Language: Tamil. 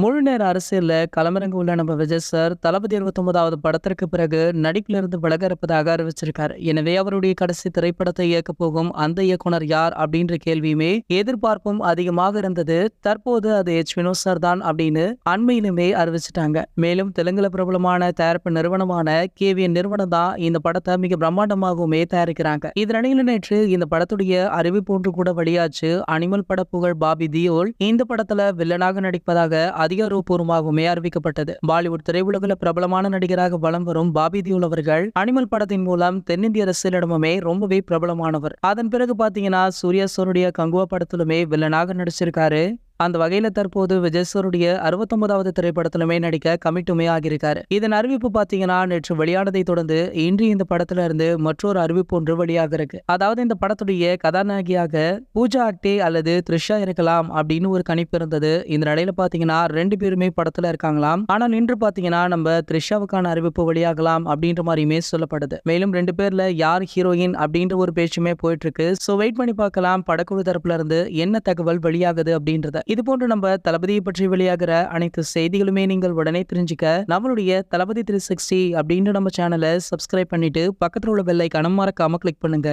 முழு நேர அரசியல்ல களமிறங்க உள்ள நம்ம விஜய் சார் தளபதி 29வது படத்திற்கு பிறகு நடிப்பிலிருந்து விலக இருப்பதாக அறிவிச்சிருக்காரு. எனவே அவருடைய கடைசி திரைப்படத்தை இயக்க போகும் அந்த இயக்குனர் யார் அப்படின்ற கேள்வியுமே எதிர்பார்ப்பும் அதிகமாக இருந்தது. தற்போது அது வினோத் சார் தான் அப்படின்னு அண்மையிலுமே அறிவிச்சிட்டாங்க. மேலும் தெலுங்குல பிரபலமான தயாரிப்பு நிறுவனமான கேவிஎன் நிறுவனம் தான் இந்த படத்தை மிக பிரம்மாண்டமாகவுமே தயாரிக்கிறாங்க. இதனிடையில் நேற்று இந்த படத்துடைய அறிவிப்பு ஒன்று கூட வெளியாச்சு. அனிமல் பட புகழ் பாபி தியோல் இந்த படத்துல வில்லனாக நடிப்பதாக அதிகாரப்பூர்வமாகவுமே அறிவிக்கப்பட்டது. பாலிவுட் திரையுலகில் பிரபலமான நடிகராக வலம் வரும் பாபி தியோல் அவர்கள் அனிமல் படத்தின் மூலம் தென்னிந்திய அரசியலிடமுமே ரொம்பவே பிரபலமானவர். அதன் பிறகு பாத்தீங்கன்னா சூர்யா சாருடைய கங்குவா படத்திலுமே வில்லனாக நடிச்சிருக்காரு. அந்த வகையில தற்போது விஜய் சாருடைய 69வது திரைப்படத்திலுமே நடிக்க கமிட்டுமே ஆகியிருக்காரு. இதன் அறிவிப்பு பாத்தீங்கன்னா நேற்று வெளியானதை தொடர்ந்து இன்று இந்த படத்துல இருந்து மற்றொரு அறிவிப்பு ஒன்று வெளியாக இருக்கு. அதாவது இந்த படத்துடைய கதாநாயகியாக பூஜா ஆக்டே அல்லது த்ரிஷா இருக்கலாம் அப்படின்னு ஒரு கணிப்பு இருந்தது. இந்த நிலையில பாத்தீங்கன்னா 2 பேருமே படத்துல இருக்காங்களாம். ஆனால் இன்று பாத்தீங்கன்னா நம்ம த்ரிஷாவுக்கான அறிவிப்பு வெளியாகலாம் அப்படின்ற மாதிரியுமே சொல்லப்படுது. மேலும் 2 பேர்ல யார் ஹீரோயின் அப்படின்ற ஒரு பேச்சுமே போயிட்டு இருக்கு. சோ வெயிட் பண்ணி பார்க்கலாம் படக்குழு தரப்புல இருந்து என்ன தகவல் வெளியாகுது அப்படின்றத. இது போன்று நம்ம தளபதியை பற்றி வெளியாகிற அனைத்து செய்திகளுமே நீங்கள் உடனே தெரிஞ்சுக்க நம்மளுடைய தளபதி 360 அப்படின்ற நம்ம சேனலை சப்ஸ்கிரைப் பண்ணிட்டு பக்கத்துல உள்ள பெல் ஐகானை மறக்காம கிளிக் பண்ணுங்க.